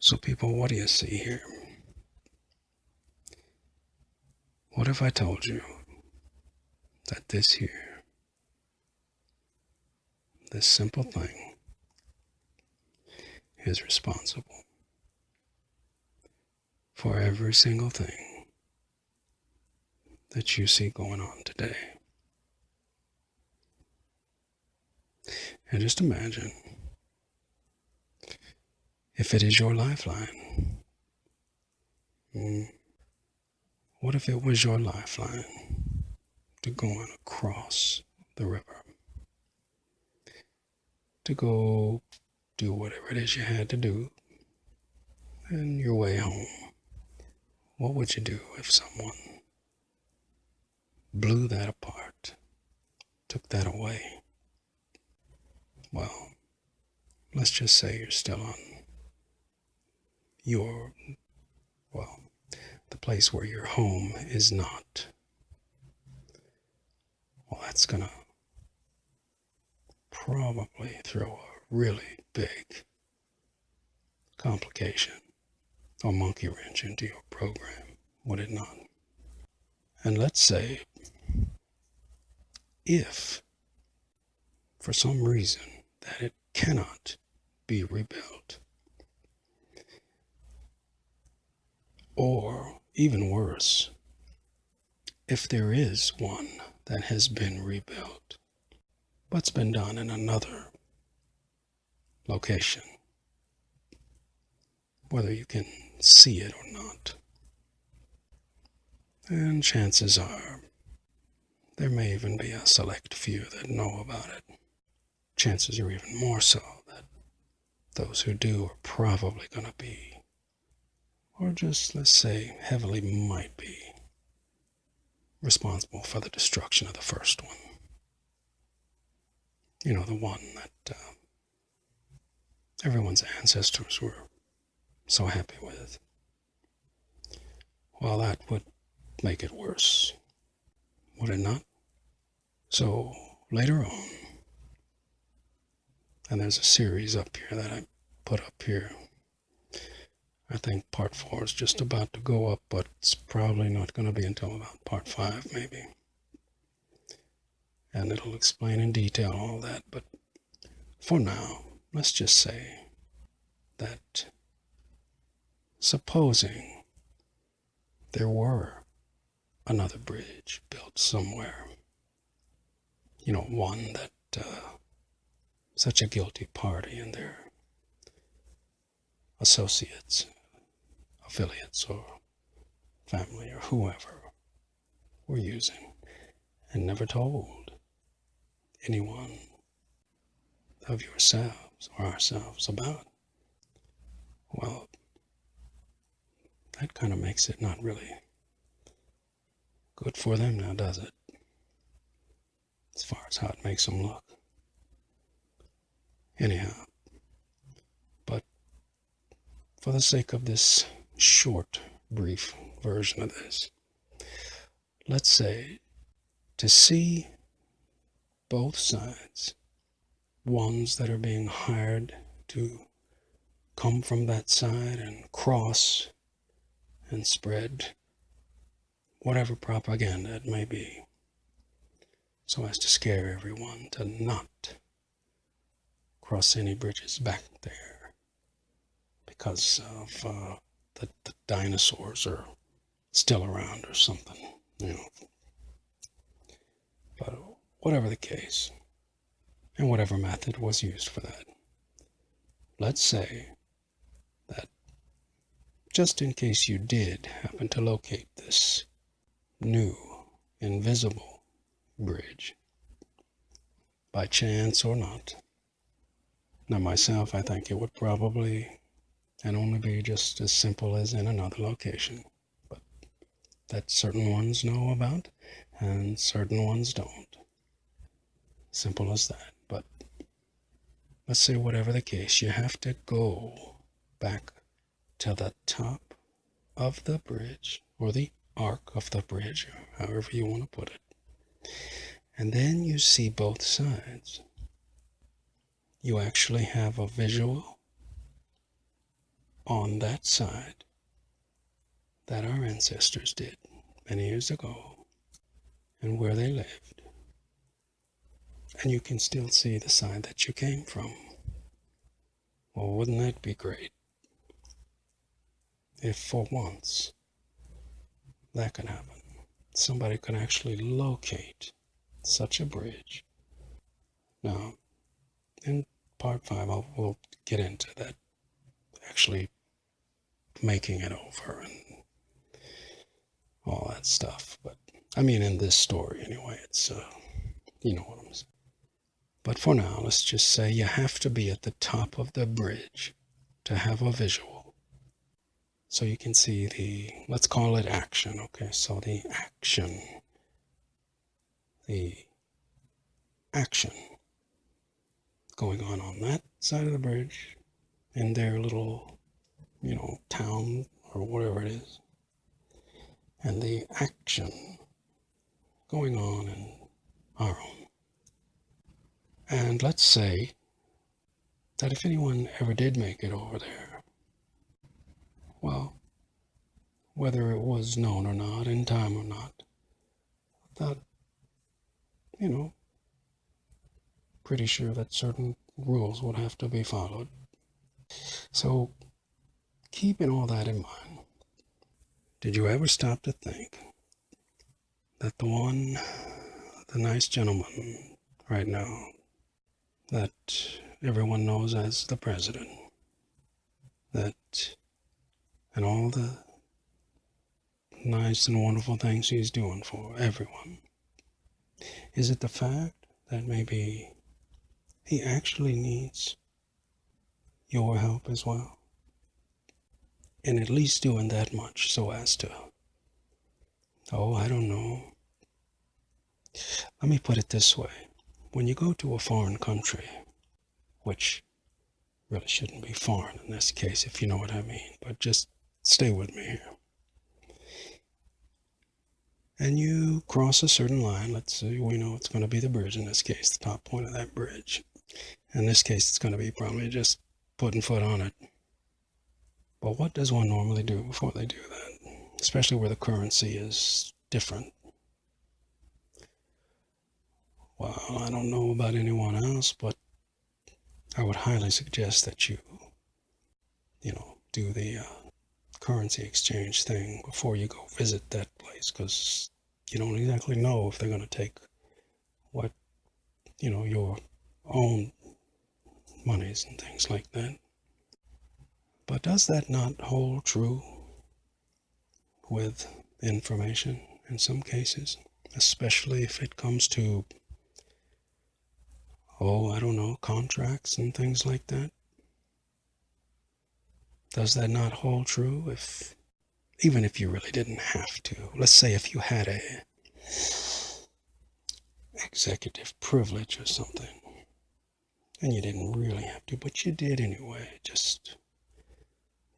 So people, what do you see here? What if I told you that this here, this simple thing, is responsible for every single thing that you see going on today? And just imagine if it is your lifeline. What if it was your lifeline to going across the river, to go do whatever it is you had to do, and your way home? What would you do if someone blew that apart, took that away? Well, let's just say you're still on your, well, the place where your home is not. Well, that's gonna probably throw a really big complication or monkey wrench into your program, would it not? And let's say if for some reason that it cannot be rebuilt, or even worse, if there is one that has been rebuilt but's been done in another location, whether you can see it or not, and chances are there may even be a select few that know about it. Chances are even more so that those who do are probably going to be, or just, let's say, heavily might be, responsible for the destruction of the first one. You know, the one that everyone's ancestors were so happy with. Well, that would make it worse, would it not? So later on, and there's a series up here that I put up here. I think part 4 is just about to go up, but it's probably not going to be until about part 5, maybe. And it'll explain in detail all that. But for now, let's just say that supposing there were another bridge built somewhere, you know, one that such a guilty party and their associates, affiliates, or family, or whoever were using, and never told anyone of yourselves or ourselves about. Well, that kind of makes it not really good for them now, does it? As far as how it makes them look. Anyhow, but for the sake of this short, brief version of this, let's say to see both sides, ones that are being hired to come from that side and cross and spread whatever propaganda it may be, so as to scare everyone to not cross any bridges back there because of the dinosaurs are still around or something, you know. But whatever the case, and whatever method was used for that, let's say that just in case you did happen to locate this new invisible bridge, by chance or not. Now myself, I think it would probably and only be just as simple as in another location, but that certain ones know about and certain ones don't. Simple as that. But let's say whatever the case, you have to go back to the top of the bridge, or the arc of the bridge, however you want to put it. And then you see both sides. You actually have a visual on that side that our ancestors did many years ago and where they lived. And you can still see the side that you came from. Well, wouldn't that be great? If for once that could happen. Somebody could actually locate such a bridge. Now, in part 5, we'll get into that, actually making it over and all that stuff. But, I mean, in this story anyway, it's, you know what I'm saying. But for now, let's just say you have to be at the top of the bridge to have a visual. So you can see the, let's call it action, okay? So the action going on that side of the bridge in their little, town or whatever it is. And the action going on in our own. And let's say that if anyone ever did make it over there, well, whether it was known or not, in time or not, that, pretty sure that certain rules would have to be followed. So, keeping all that in mind, did you ever stop to think that the nice gentleman right now, that everyone knows as the president, and all the nice and wonderful things he's doing for everyone, is it the fact that maybe he actually needs your help as well? And at least doing that much so as to, I don't know. Let me put it this way. When you go to a foreign country, which really shouldn't be foreign in this case, if you know what I mean, but just stay with me here. And you cross a certain line, let's say we know it's going to be the bridge, in this case, the top point of that bridge. In this case, it's going to be probably just putting foot on it. But what does one normally do before they do that? Especially where the currency is different. Well, I don't know about anyone else, but I would highly suggest that you do the currency exchange thing before you go visit that place, because you don't exactly know if they're going to take what, your own monies and things like that. But does that not hold true with information in some cases, especially if it comes to, I don't know, contracts and things like that? Does that not hold true even if you really didn't have to? Let's say if you had a executive privilege or something, and you didn't really have to, but you did anyway, just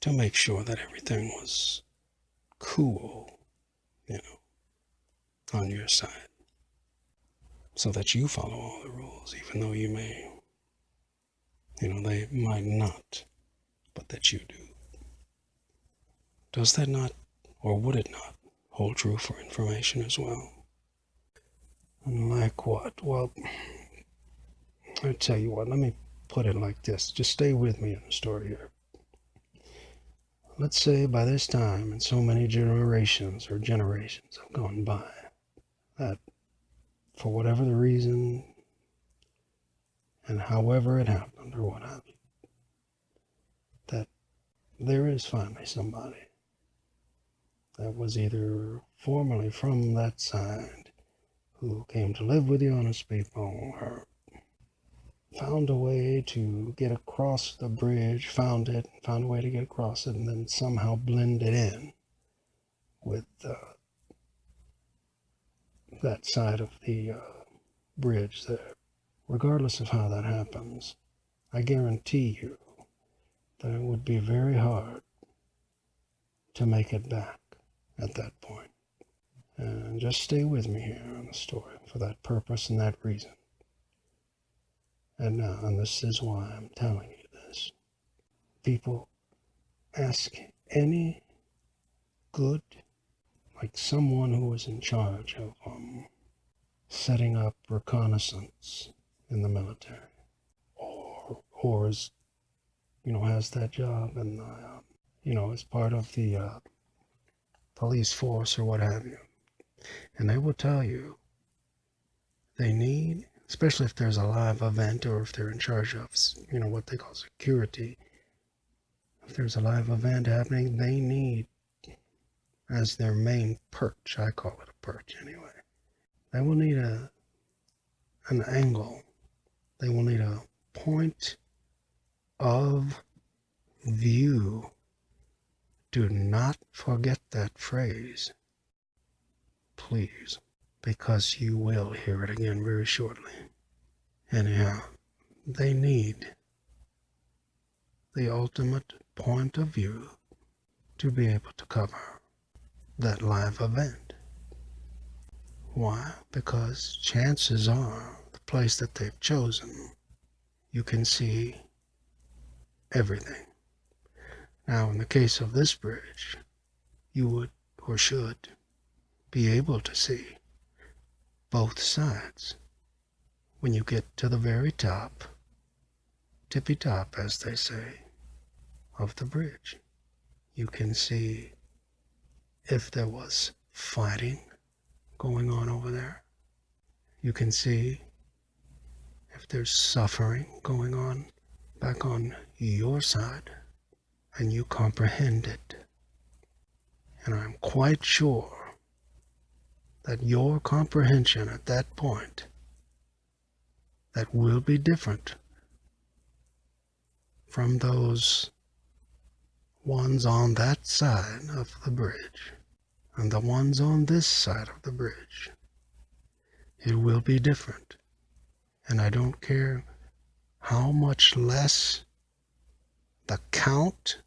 to make sure that everything was cool, on your side, so that you follow all the rules, even though you may, they might not, but that you do. Does that not, or would it not, hold true for information as well? And like what? Well, I tell you what, let me put it like this. Just stay with me in the story here. Let's say by this time, and so many generations have gone by, that for whatever the reason, and however it happened, or what have you, that there is finally somebody that was either formerly from that side who came to live with the honest people, or found a way to get across the bridge, found a way to get across it, and then somehow blended in with that side of the bridge there. Regardless of how that happens, I guarantee you that it would be very hard to make it back at that point. And just stay with me here on the story for that purpose and that reason. And this is why I'm telling you this. People ask any good, like someone who was in charge of setting up reconnaissance in the military, or is, has that job and is part of the police force or what have you, and they will tell you they need, especially if there's a live event or if they're in charge of, what they call security. If there's a live event happening, they need, as their main perch, I call it a perch anyway, they will need an angle. They will need a point of view. Do not forget that phrase, please, because you will hear it again very shortly. Anyhow, they need the ultimate point of view to be able to cover that live event. Why? Because chances are the place that they've chosen, you can see everything. Now, in the case of this bridge, you would or should be able to see both sides. When you get to the very top, tippy top, as they say, of the bridge, you can see if there was fighting going on over there. You can see if there's suffering going on back on your side, and you comprehend it. And I'm quite sure that your comprehension at that point, that will be different from those ones on that side of the bridge and the ones on this side of the bridge. It will be different. And I don't care how much less the count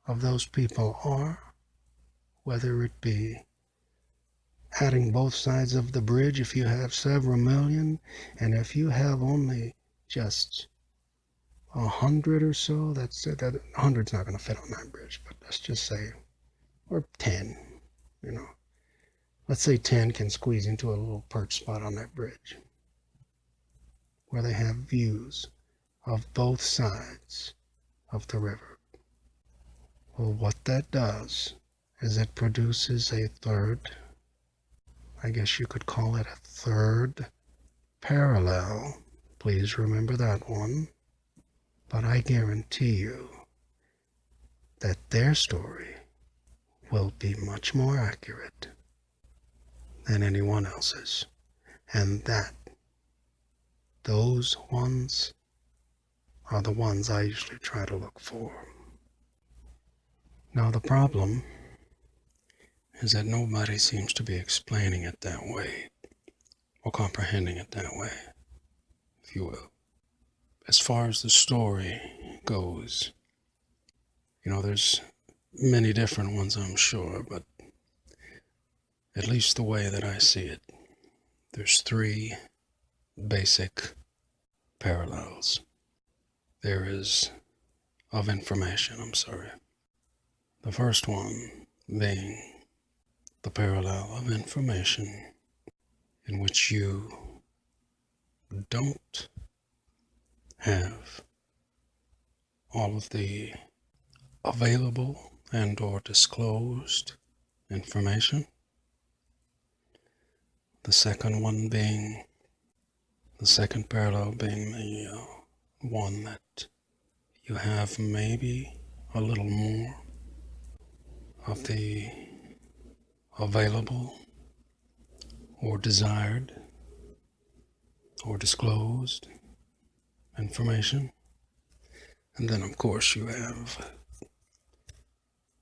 of those people are, whether it be adding both sides of the bridge if you have several million, and if you have only just 100 or so, that's that 100's not going to fit on that bridge, but let's just say, or 10, let's say 10 can squeeze into a little perch spot on that bridge where they have views of both sides of the river. Well, what that does is it produces a third, I guess you could call it a third parallel. Please remember that one. But I guarantee you that their story will be much more accurate than anyone else's. And that those ones are the ones I usually try to look for. Now the problem is that nobody seems to be explaining it that way, or comprehending it that way, if you will. As far as the story goes, there's many different ones, I'm sure, but at least the way that I see it, there's three basic parallels. There is of information, The first one being the parallel of information in which you don't have all of the available and or disclosed information. The second parallel being the one that you have maybe a little more of the available or desired or disclosed information. And then, of course, you have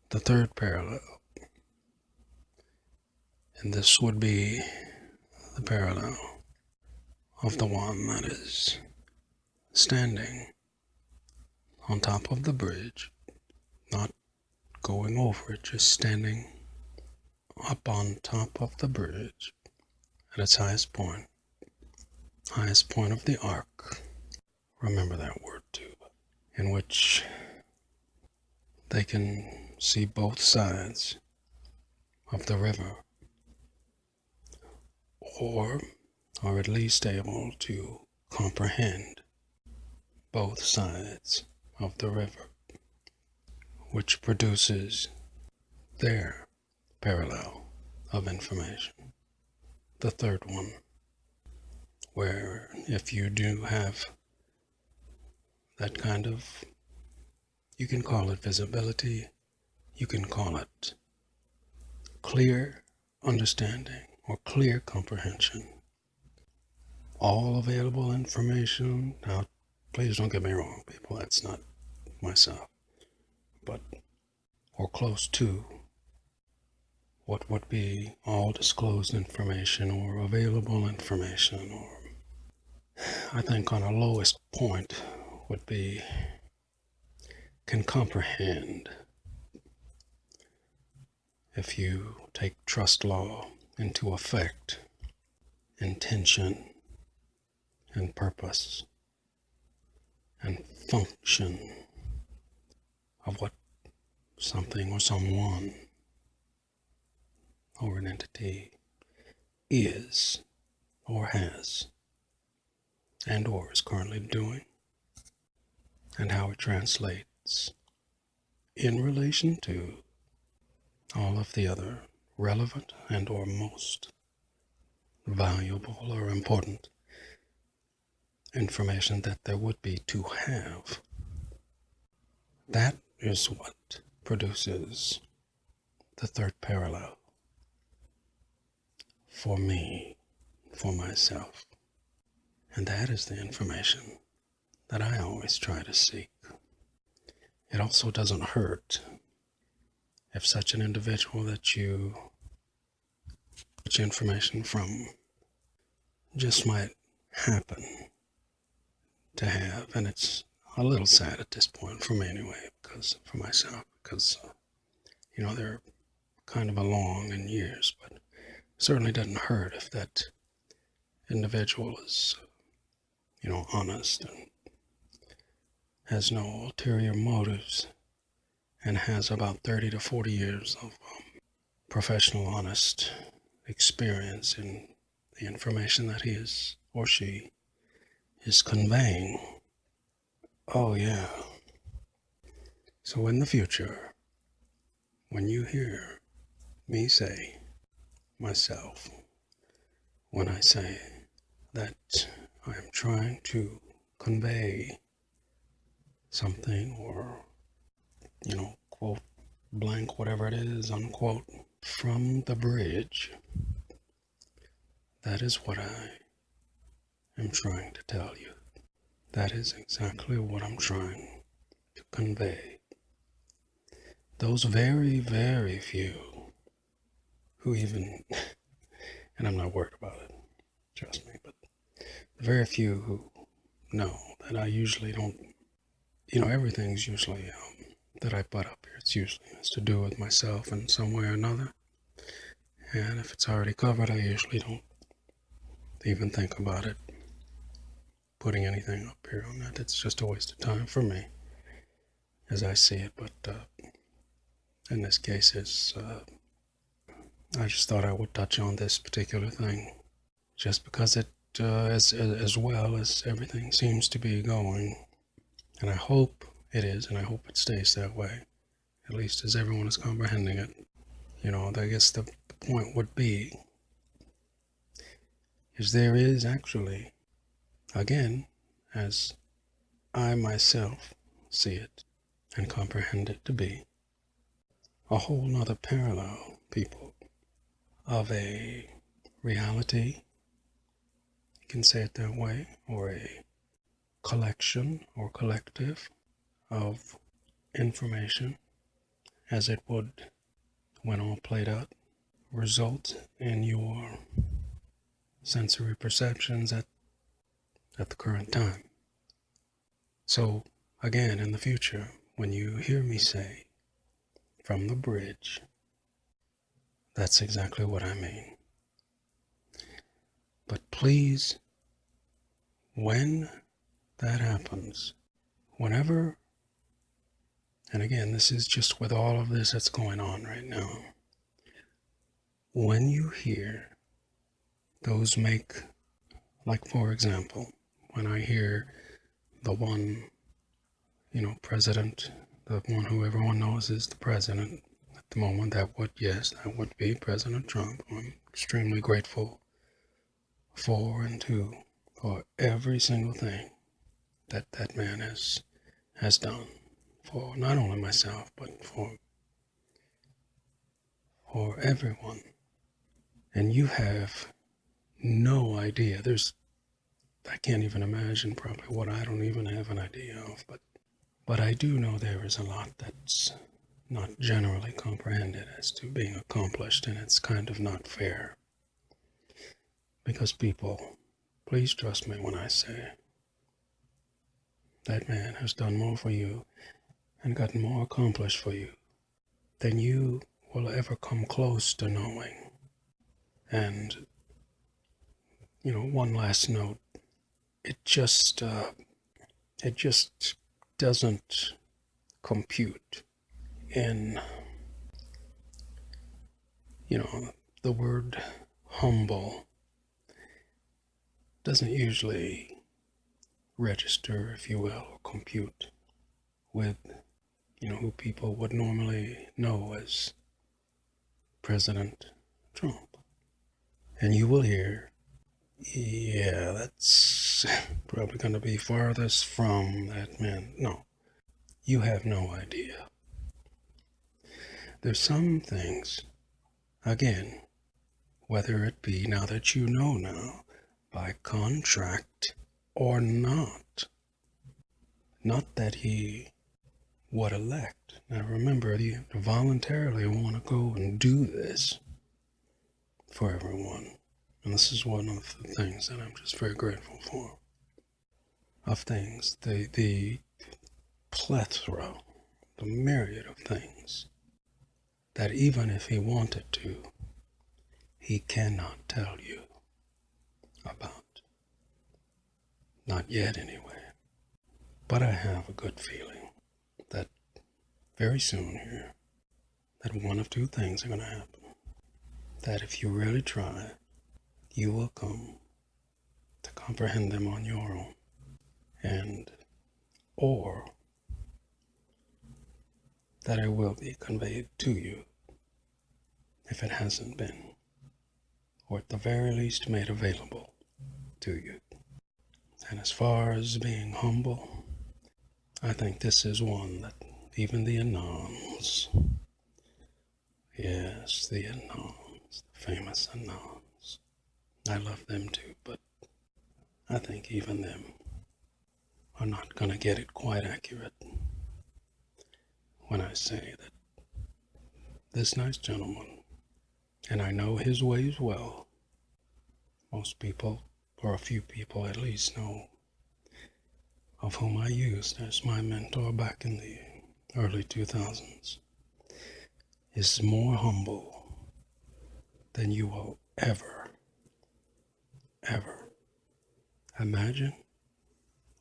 the third parallel. And this would be the parallel of the one that is standing on top of the bridge, not going over it, just standing up on top of the bridge at its highest point of the arc. Remember that word too, in which they can see both sides of the river, or are at least able to comprehend both sides of the river, which produces their parallel of information. The third one, where if you do have that kind of, you can call it visibility, you can call it clear understanding or clear comprehension. All available information. Now, please don't get me wrong, people, that's not myself, but, or close to, what would be all disclosed information or available information, or I think on a lowest point would be can comprehend. If you take trust law into effect, intention and purpose and function of what something or someone or an entity is or has and or is currently doing, and how it translates in relation to all of the other relevant and or most valuable or important information that there would be to have. That is what produces the third parallel for me, for myself. And that is the information that I always try to seek. It also doesn't hurt if such an individual that you get information from just might happen to have, and it's a little sad at this point for me anyway, because for myself, because they're kind of along in years, but it certainly doesn't hurt if that individual is honest and has no ulterior motives and has about 30 to 40 years of professional honest experience in the information that he is or she is conveying. Oh yeah. So in the future, when you hear me say myself, when I say that I am trying to convey something or, quote, blank, whatever it is, unquote, from the bridge, that is what I am trying to tell you. That is exactly what I'm trying to convey. Those very, very few who even, and I'm not worried about it, trust me, but the very few who know that I usually don't, everything's usually that I put up here, it's usually has to do with myself in some way or another. And if it's already covered, I usually don't even think about it, putting anything up here on that. It's just a waste of time for me, as I see it. But in this case, I just thought I would touch on this particular thing, just because it, as well as everything seems to be going, and I hope it is, and I hope it stays that way, at least as everyone is comprehending it. I guess the point would be, is there is actually, again, as I myself see it and comprehend it to be, a whole nother parallel, people, of a reality, you can say it that way, or a collection or collective of information, as it would, when all played out, result in your sensory perceptions at the current time. So again, in the future, when you hear me say from the bridge, that's exactly what I mean. But please, when that happens, whenever And again, this is just with all of this that's going on right now. When you hear those like for example, when I hear the one, president, the one who everyone knows is the president at the moment, that would be President Trump. I'm extremely grateful for every single thing that that man has done for not only myself, but for everyone. And you have no idea. I can't even imagine probably what I don't even have an idea of, but I do know there is a lot that's not generally comprehended as to being accomplished, and it's kind of not fair. Because people, please trust me when I say that man has done more for you and gotten more accomplished for you than you will ever come close to knowing. And, one last note, it just doesn't compute in, the word humble doesn't usually register, if you will, or compute with, who people would normally know as President Trump. And you will hear, yeah, that's probably going to be farthest from that man. No, you have no idea. There's some things, again, whether it be now that you know now, by contract or not that he would elect. Now remember, you voluntarily want to go and do this for everyone. And this is one of the things that I'm just very grateful for. Of things, the plethora, the myriad of things that even if he wanted to, he cannot tell you about. Not yet, anyway. But I have a good feeling that very soon here, that one of two things are going to happen. That if you really try, you will come to comprehend them on your own. Or that it will be conveyed to you if it hasn't been, or at the very least made available to you. And as far as being humble, I think this is one that even the Anons, yes, the Anons, the famous Anons, I love them too, but I think even them are not going to get it quite accurate when I say that this nice gentleman, and I know his ways well, most people, or a few people at least, know of whom I used as my mentor back in the early 2000s, is more humble than you will ever imagine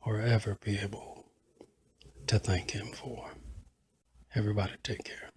or ever be able to thank him for. Everybody take care.